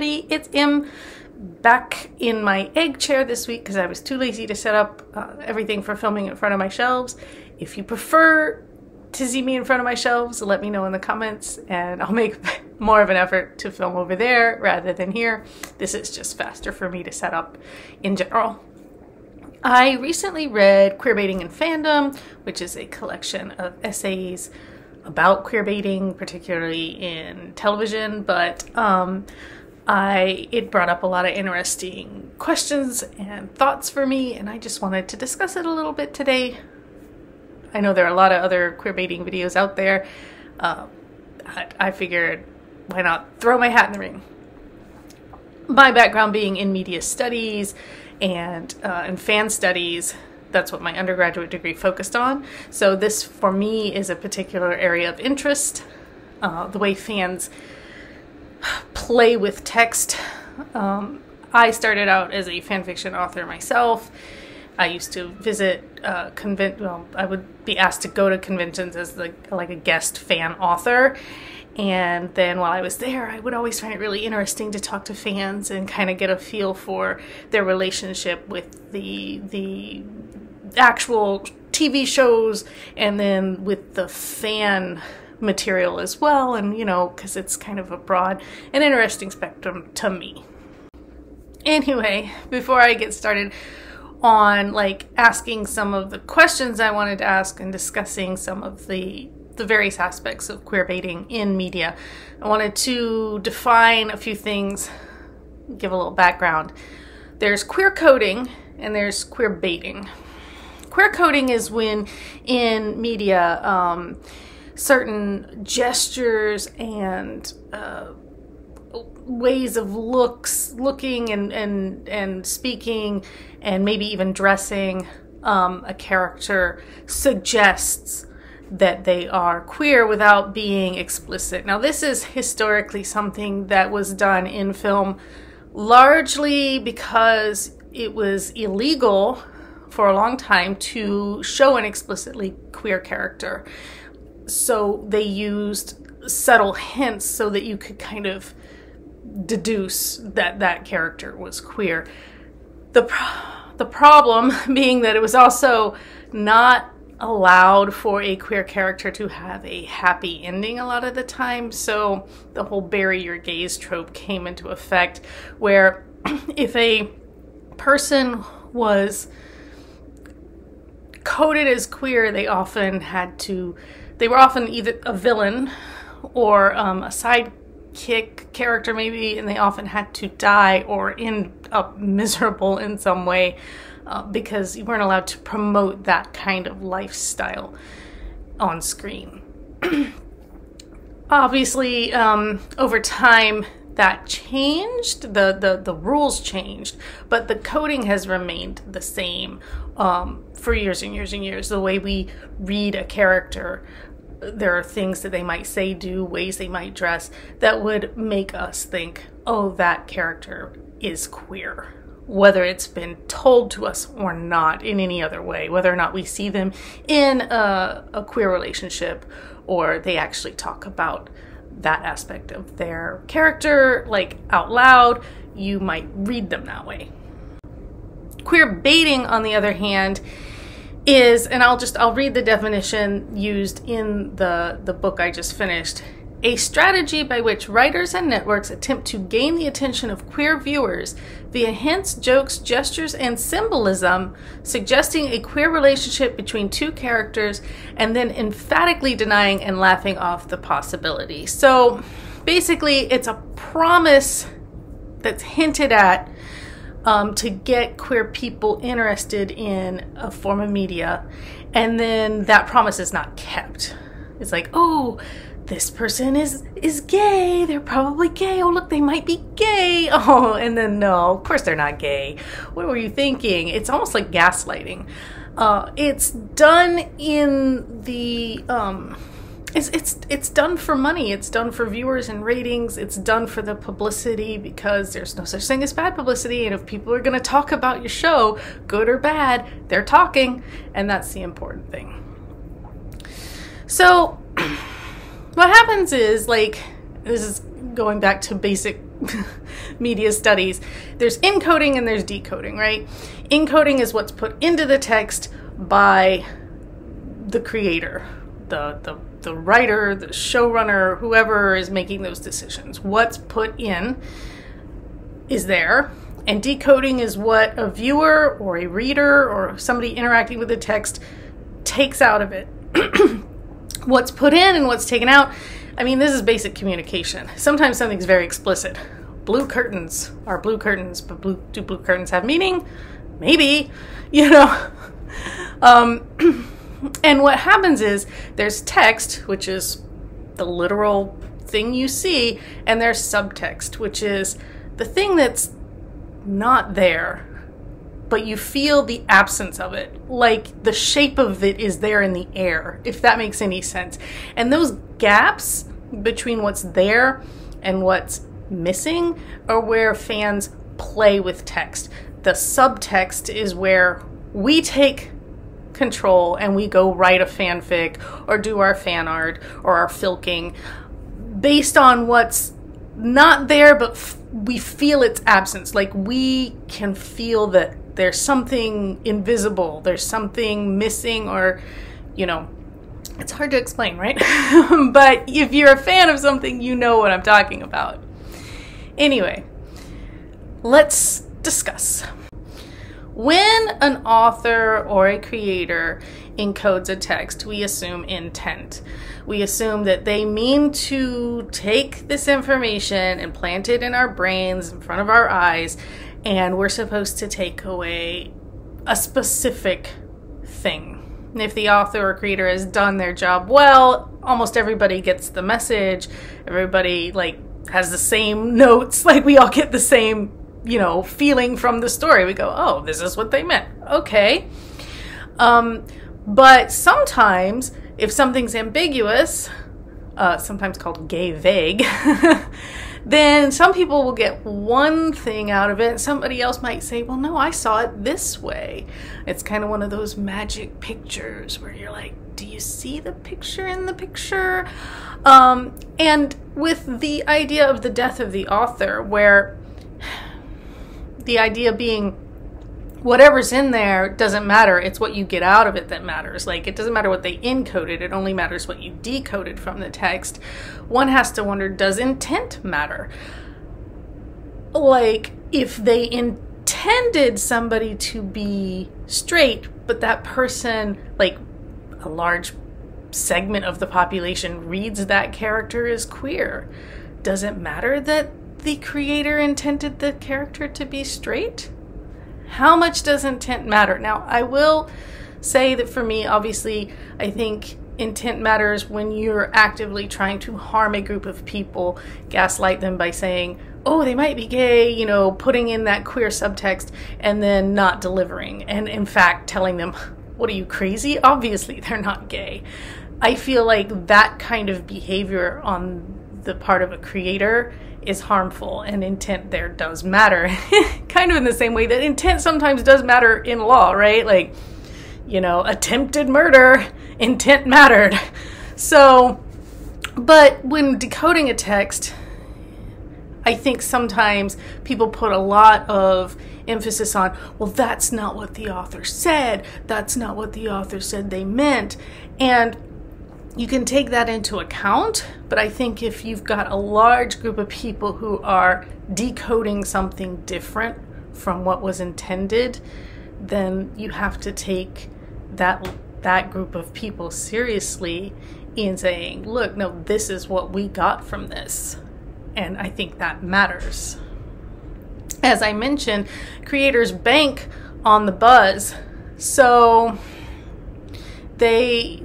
everybody, it's Im, back in my egg chair this week because I was too lazy to set up everything for filming in front of my shelves. If you prefer to see me in front of my shelves, let me know in the comments and I'll make more of an effort to film over there rather than here. This is just faster for me to set up in general. I recently read Queerbaiting and Fandom, which is a collection of essays about queerbaiting, particularly in television, but it brought up a lot of interesting questions and thoughts for me, and I just wanted to discuss it a little bit today. I know there are a lot of other queerbaiting videos out there. I figured, why not throw my hat in the ring? My background being in media studies and fan studies, that's what my undergraduate degree focused on. So this, for me, is a particular area of interest. The way fans play with text. I started out as a fan fiction author myself. I used to visit I would be asked to go to conventions as like a guest fan author. And then while I was there, I would always find it really interesting to talk to fans and kind of get a feel for their relationship with the actual TV shows and then with the fan material as well. And, you know, because it's kind of a broad and interesting spectrum to me. Anyway, before I get started on like asking some of the questions I wanted to ask and discussing some of the various aspects of queerbaiting in media, I wanted to define a few things, give a little background. There's queer coding and there's queerbaiting. Queer coding is when in media certain gestures and ways of looking and speaking and maybe even dressing a character suggests that they are queer without being explicit. Now, this is historically something that was done in film largely because it was illegal for a long time to show an explicitly queer character. So they used subtle hints so that you could kind of deduce that that character was queer. The problem being that it was also not allowed for a queer character to have a happy ending a lot of the time, so the whole bury your gays trope came into effect, where if a person was coded as queer, they were often either a villain or a sidekick character maybe, and they often had to die or end up miserable in some way because you weren't allowed to promote that kind of lifestyle on screen. Obviously, over time that changed, the rules changed, but the coding has remained the same for years and years and years. The way we read a character, there are things that they might say, do, ways they might dress that would make us think, oh, that character is queer, whether it's been told to us or not in any other way, whether or not we see them in a queer relationship or they actually talk about that aspect of their character like out loud, you might read them that way. Queerbaiting, on the other hand, is, and I'll read the definition used in the book I just finished, a strategy by which writers and networks attempt to gain the attention of queer viewers via hints, jokes, gestures, and symbolism, suggesting a queer relationship between two characters, and then emphatically denying and laughing off the possibility. So basically, it's a promise that's hinted at to get queer people interested in a form of media, and then that promise is not kept. It's like, oh, this person is gay, they're probably gay, oh look, they might be gay, oh, and then no, of course they're not gay. What were you thinking? It's almost like gaslighting. It's done in the it's done for money, it's done for viewers and ratings, it's done for the publicity, because there's no such thing as bad publicity, and if people are going to talk about your show, good or bad, they're talking, and that's the important thing. So what happens is, like, this is going back to basic media studies, there's encoding and there's decoding, right? Encoding is what's put into the text by the creator, the writer, the showrunner, whoever is making those decisions. What's put in is there, and decoding is what a viewer or a reader or somebody interacting with the text takes out of it. What's put in and what's taken out, I mean, this is basic communication. Sometimes something's very explicit. Blue curtains are blue curtains, but do blue curtains have meaning? Maybe, you know. And what happens is there's text, which is the literal thing you see, and there's subtext, which is the thing that's not there, but you feel the absence of it. Like the shape of it is there in the air, if that makes any sense. And those gaps between what's there and what's missing are where fans play with text. The subtext is where we take control and we go write a fanfic or do our fan art or our filking based on what's not there, but we feel its absence. Like we can feel that there's something invisible, there's something missing, or, you know, it's hard to explain, right? But if you're a fan of something, you know what I'm talking about. Anyway, let's discuss. When an author or a creator encodes a text, we assume intent. We assume that they mean to take this information and plant it in our brains, in front of our eyes, and we're supposed to take away a specific thing. And if the author or creator has done their job well, almost everybody gets the message. Everybody has the same notes, we all get the same, you know, feeling from the story. We go, oh, this is what they meant. Okay. But sometimes if something's ambiguous, sometimes called gay vague, then some people will get one thing out of it and somebody else might say, well, no, I saw it this way. It's kind of one of those magic pictures where you're like, do you see the picture in the picture? And with the idea of the death of the author, where the idea being whatever's in there doesn't matter. It's what you get out of it that matters. It doesn't matter what they encoded. It only matters what you decoded from the text. One has to wonder, does intent matter? If they intended somebody to be straight, but that person, a large segment of the population reads that character as queer, does it matter that the creator intended the character to be straight? How much does intent matter? Now, I will say that for me, obviously, I think intent matters when you're actively trying to harm a group of people, gaslight them by saying, oh, they might be gay, you know, putting in that queer subtext and then not delivering. And in fact, telling them, what are you, crazy? Obviously, they're not gay. I feel like that kind of behavior on the part of a creator is harmful, and intent there does matter. Kind of in the same way that intent sometimes does matter in law, right? Attempted murder, intent mattered. So, but when decoding a text, I think sometimes people put a lot of emphasis on, well, that's not what the author said. That's not what the author said they meant. And you can take that into account, but I think if you've got a large group of people who are decoding something different from what was intended, then you have to take that group of people seriously in saying, look, no, this is what we got from this. And I think that matters. As I mentioned, creators bank on the buzz. So they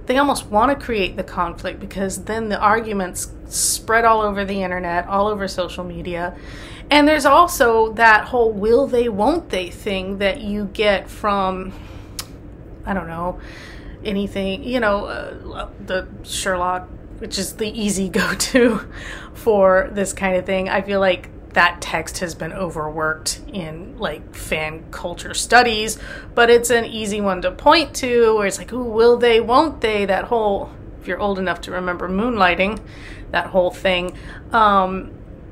almost want to create the conflict, because then the arguments spread all over the internet, all over social media. And there's also that whole will they, won't they thing that you get from, I don't know, anything, the Sherlock, which is the easy go-to for this kind of thing. I feel like that text has been overworked in fan culture studies, but it's an easy one to point to where it's ooh, will they, won't they, that whole if you're old enough to remember Moonlighting, that whole thing,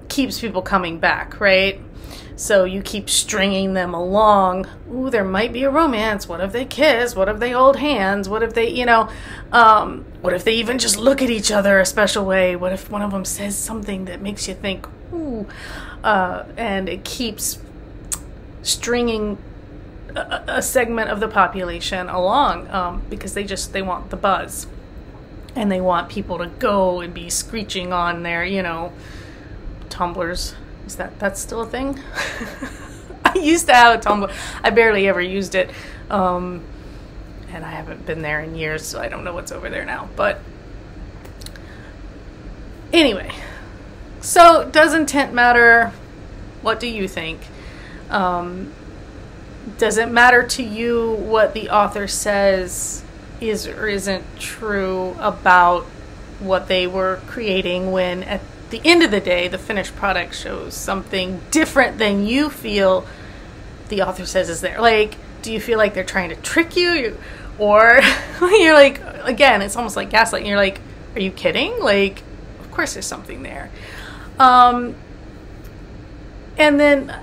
keeps people coming back, right? So you keep stringing them along. Ooh, there might be a romance. What if they kiss? What if they hold hands? What if they, you know, what if they even just look at each other a special way? What if one of them says something that makes you think, ooh, and it keeps stringing a segment of the population along, because they want the buzz, and they want people to go and be screeching on their, you know, Tumblrs. Is that's still a thing? I used to have a Tumblr. I barely ever used it, and I haven't been there in years, so I don't know what's over there now. But anyway, so does intent matter? What do you think? Does it matter to you what the author says is or isn't true about what they were creating, when at the end of the day the finished product shows something different than you feel the author says is there? Like, do you feel like they're trying to trick you, or you're like, again, it's almost like gaslighting. You're like, are you kidding? Like, of course there's something there. And then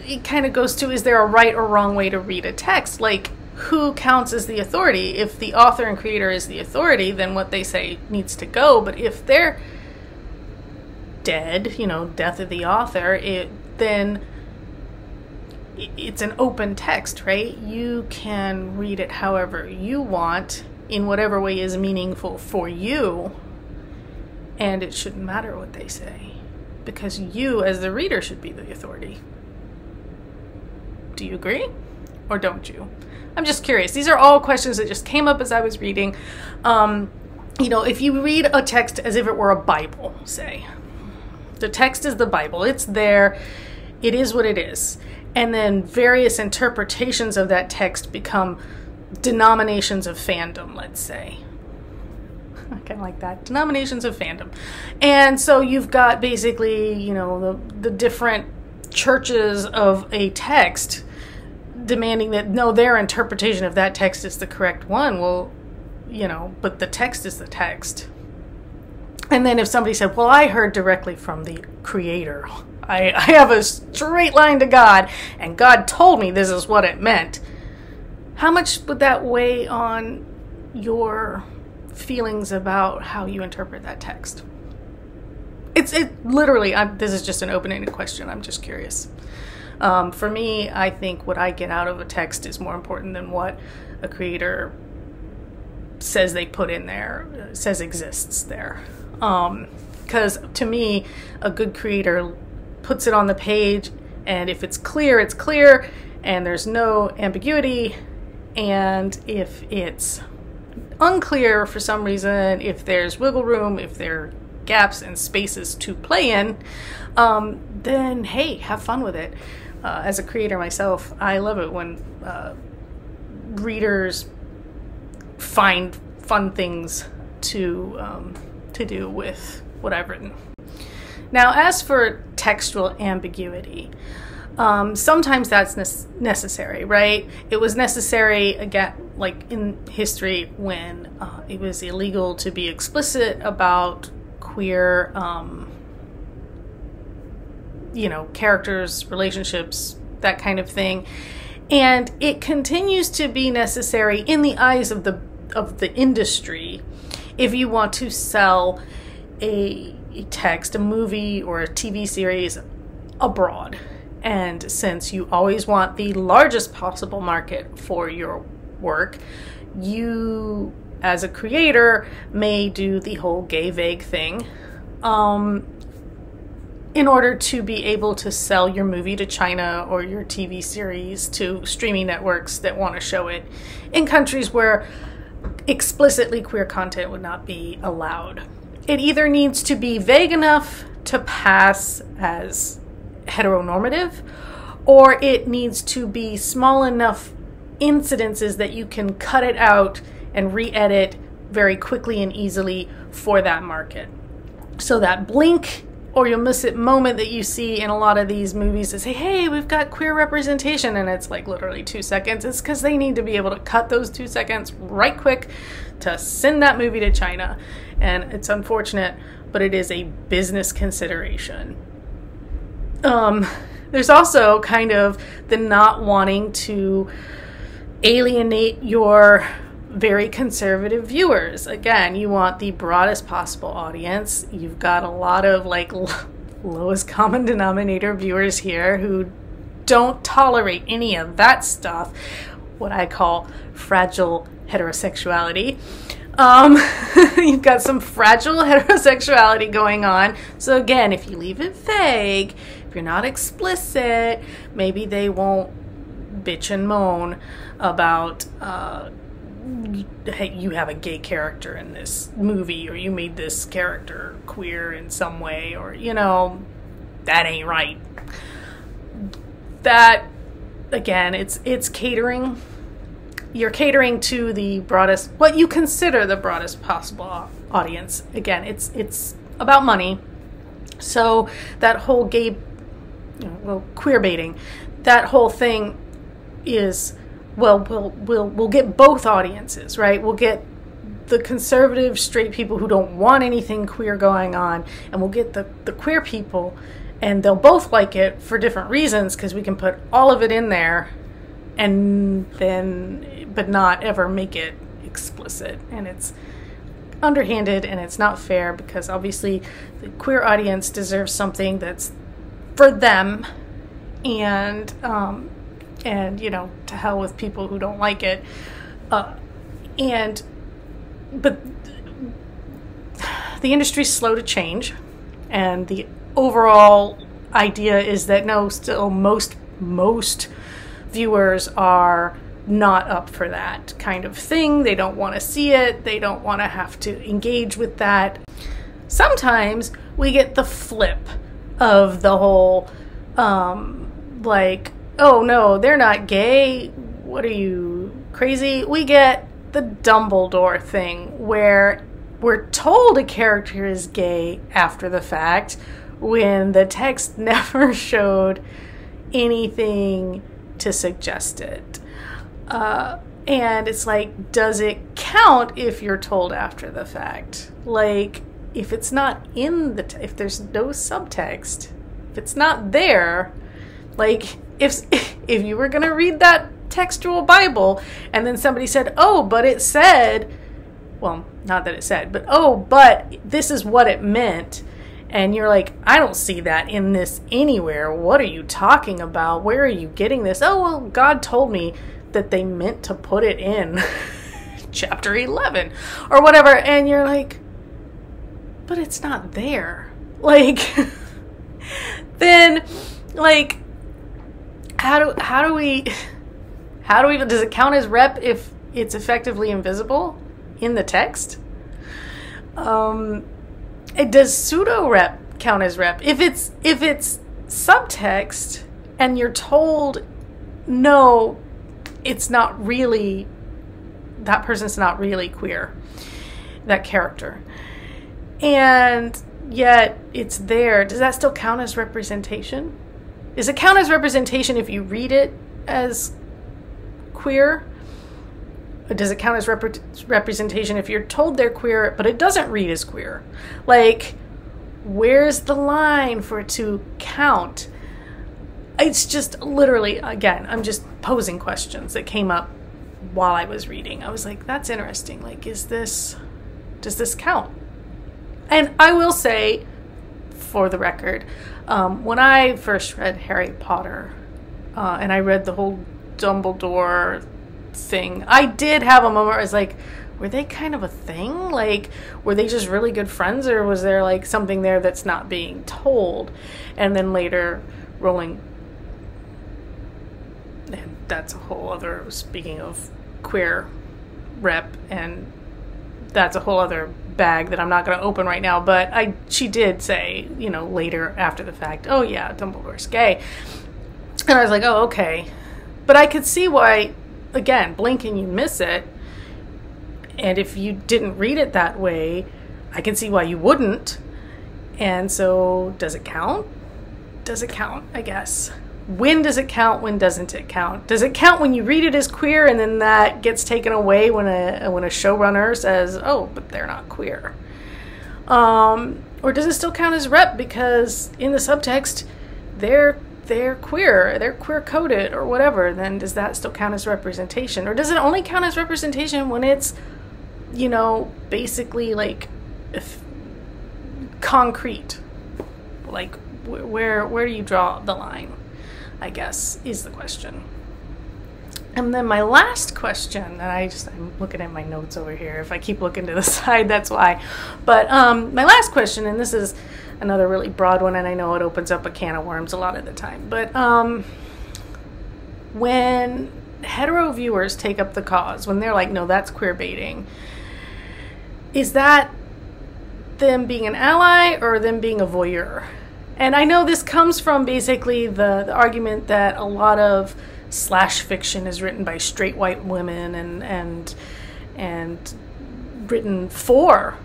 it kind of goes to, is there a right or wrong way to read a text? Like, who counts as the authority? If the author and creator is the authority, then what they say needs to go. But if they're dead, you know, death of the author, then it's an open text, right? You can read it however you want, in whatever way is meaningful for you, and it shouldn't matter what they say, because you as the reader should be the authority. Do you agree, or don't you? I'm just curious. These are all questions that just came up as I was reading. You know, if you read a text as if it were a Bible, say, the text is the Bible, it's there, it is what it is, and then various interpretations of that text become denominations of fandom, let's say. I kind of like that. Denominations of fandom. And so you've got basically, you know, the different churches of a text demanding that, no, their interpretation of that text is the correct one. Well, you know, but the text is the text. And then if somebody said, well, I heard directly from the creator, I have a straight line to God, and God told me this is what it meant, how much would that weigh on your feelings about how you interpret that text? It literally, this is just an open-ended question. I'm just curious. For me, I think what I get out of a text is more important than what a creator says they put in there, says exists there. Because to me, a good creator puts it on the page, and if it's clear, and there's no ambiguity. And if it's unclear for some reason, if there's wiggle room, if there are gaps and spaces to play in, then hey, have fun with it. As a creator myself, I love it when readers find fun things to do with what I've written. Now, as for textual ambiguity, sometimes that's necessary, right? It was necessary, again, like in history, when it was illegal to be explicit about queer, you know, characters, relationships, that kind of thing. And it continues to be necessary in the eyes of the industry if you want to sell a text, a movie, or a TV series abroad. And since you always want the largest possible market for your work, you, as a creator, may do the whole gay vague thing in order to be able to sell your movie to China or your TV series to streaming networks that want to show it in countries where explicitly queer content would not be allowed. It either needs to be vague enough to pass as heteronormative, or it needs to be small enough incidences that you can cut it out and re-edit very quickly and easily for that market. So that blink or you'll miss it moment that you see in a lot of these movies that say, hey, we've got queer representation, and it's like literally 2 seconds. It's because they need to be able to cut those 2 seconds right quick to send that movie to China. And it's unfortunate, but it is a business consideration. There's also kind of the not wanting to alienate your very conservative viewers. Again, you want the broadest possible audience. You've got a lot of like lowest common denominator viewers here who don't tolerate any of that stuff, what I call fragile heterosexuality. You've got some fragile heterosexuality going on. So again, if you leave it vague, if you're not explicit, maybe they won't bitch and moan about hey, you have a gay character in this movie, or you made this character queer in some way, or, you know, that ain't right. That, again, it's catering. You're catering to the broadest, what you consider the broadest possible audience. Again, it's about money. So that whole gay, queer baiting, that whole thing is, well, we'll get both audiences, right? We'll get the conservative straight people who don't want anything queer going on, and we'll get the queer people, and they'll both like it for different reasons because we can put all of it in there and then, but not ever make it explicit. And it's underhanded and it's not fair, because obviously the queer audience deserves something that's for them, and you know, to hell with people who don't like it. But the industry's slow to change, and the overall idea is that no, still most viewers are not up for that kind of thing. They don't want to see it. They don't want to have to engage with that. Sometimes we get the flip of the whole, like, oh no, they're not gay. What are you, crazy? We get the Dumbledore thing, where we're told a character is gay after the fact when the text never showed anything to suggest it. And it's like, does it count if you're told after the fact? Like, if it's not in the, if there's no subtext, if it's not there, like, if you were gonna read that textual Bible and then somebody said, oh, but it said, well, not that it said, but oh, but this is what it meant, and you're like, I don't see that in this anywhere. What are you talking about? Where are you getting this? Oh, well, God told me that they meant to put it in chapter 11 or whatever, and you're like, but it's not there. Like, then, like, how do we, does it count as rep if it's effectively invisible in the text? It does pseudo rep count as rep if it's subtext and you're told, no, it's not really, that person's not really queer, that character, and yet it's there. Does that still count as representation? Does it count as representation if you read it as queer? Or does it count as representation if you're told they're queer, but it doesn't read as queer? Like, where's the line for it to count? It's just literally, again, I'm just posing questions that came up while I was reading. I was like, that's interesting. Like, does this count? And I will say, for the record, when I first read Harry Potter, and I read the whole Dumbledore thing, I did have a moment where I was like, were they kind of a thing? Like, were they just really good friends, or was there like something there that's not being told? And then later, and that's a whole other, speaking of queer rep, and that's a whole other bag that I'm not going to open right now, but she did say, you know, later after the fact, oh yeah, Dumbledore's gay. And I was like, oh, okay. But I could see why, again, blink and you miss it. And if you didn't read it that way, I can see why you wouldn't. And so does it count? Does it count, I guess? When does it count? When doesn't it count? Does it count when you read it as queer and then that gets taken away when a showrunner says, oh, but they're not queer? Or does it still count as rep because in the subtext they're queer, they're queer coded or whatever? Then does that still count as representation? Or does it only count as representation when it's, you know, basically like concrete? Like where do you draw the line, I guess, is the question. And then my last question, and I'm looking at my notes over here. If I keep looking to the side, that's why. But my last question, and this is another really broad one, and I know it opens up a can of worms a lot of the time. But when hetero viewers take up the cause, when they're like, no, that's queer baiting, is that them being an ally or them being a voyeur? And I know this comes from basically the argument that a lot of slash fiction is written by straight white women and written for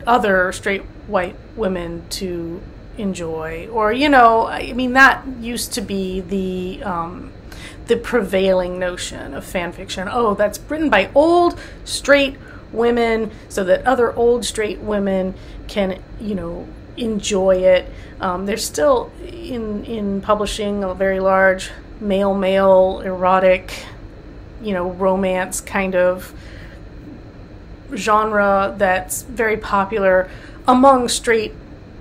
other straight white women to enjoy, or, you know, I mean, that used to be the prevailing notion of fan fiction. Oh, that's written by old straight women so that other old straight women can, you know, enjoy it. There's still in publishing a very large male erotic, you know, romance kind of genre that's very popular among straight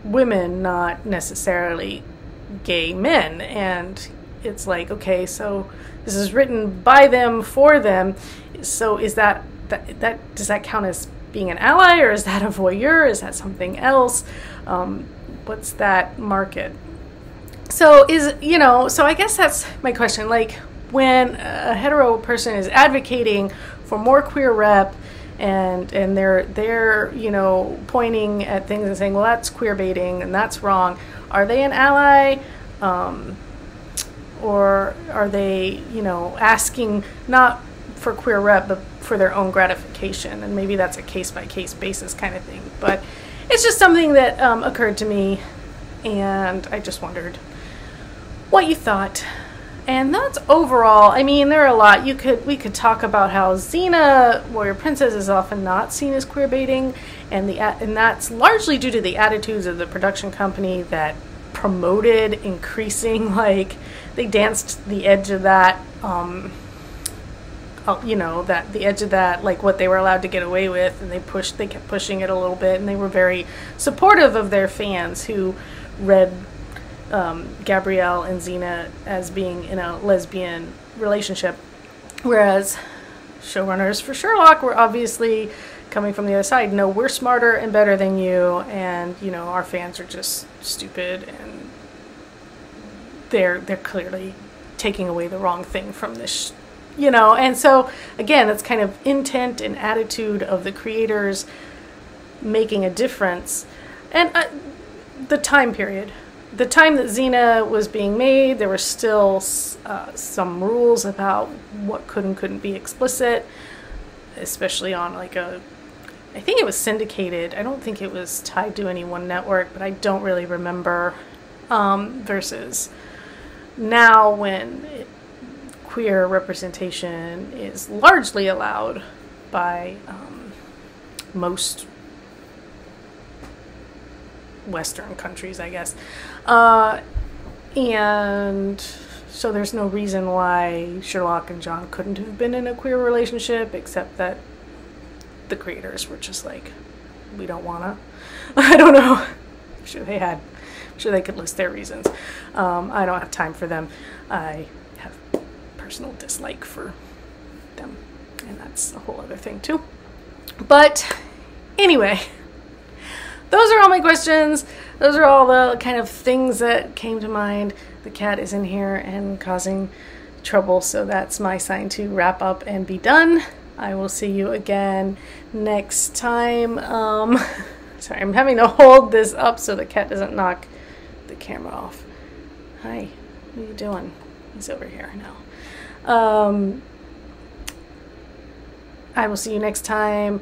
women, not necessarily gay men. And it's like, okay, so this is written by them for them. So is that does that count as being an ally, or is that a voyeur? Is that something else? What's that market? So so I guess that's my question. Like, when a hetero person is advocating for more queer rep and they're you know, pointing at things and saying, well, that's queer baiting and that's wrong, are they an ally? Or are they, you know, asking not for queer rep but for their own gratification? And maybe that's a case-by-case basis kind of thing. But it's just something that occurred to me, and I just wondered what you thought. And that's overall, I mean, there are a lot. We could talk about how Xena, Warrior Princess, is often not seen as queer baiting, and that's largely due to the attitudes of the production company that promoted increasing, like, they danced the edge of that, you know, that the edge of that, like what they were allowed to get away with, and they kept pushing it a little bit, and they were very supportive of their fans who read Gabrielle and Xena as being in a lesbian relationship, whereas showrunners for Sherlock were obviously coming from the other side. No, we're smarter and better than you, and, you know, our fans are just stupid, and they're clearly taking away the wrong thing from this, you know. And so again, it's kind of intent and attitude of the creators making a difference. And the time period, the time that Xena was being made, there were still some rules about what could and couldn't be explicit, especially on like I think it was syndicated. I don't think it was tied to any one network, but I don't really remember, versus now when queer representation is largely allowed by most Western countries, I guess. And so there's no reason why Sherlock and John couldn't have been in a queer relationship, except that the creators were just like, we don't wanna. I don't know. I'm sure they had. I'm sure they could list their reasons. I don't have time for them. I have personal dislike for them, and that's a whole other thing too. But anyway, those are all my questions. Those are all the kind of things that came to mind. The cat is in here and causing trouble, so that's my sign to wrap up and be done. I will see you again next time. Sorry, I'm having to hold this up so the cat doesn't knock the camera off. Hi, what are you doing? He's over here now. I will see you next time.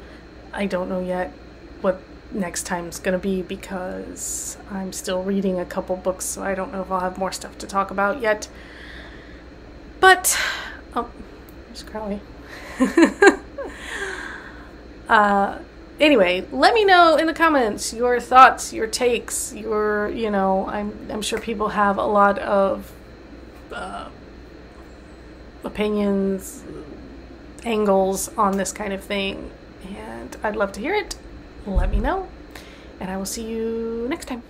I don't know yet what next time's gonna be, because I'm still reading a couple books, so I don't know if I'll have more stuff to talk about yet. But, oh, there's Crowley. Anyway, let me know in the comments your thoughts, your takes, your, you know, I'm sure people have a lot of opinions, angles on this kind of thing, and I'd love to hear it. Let me know, and I will see you next time.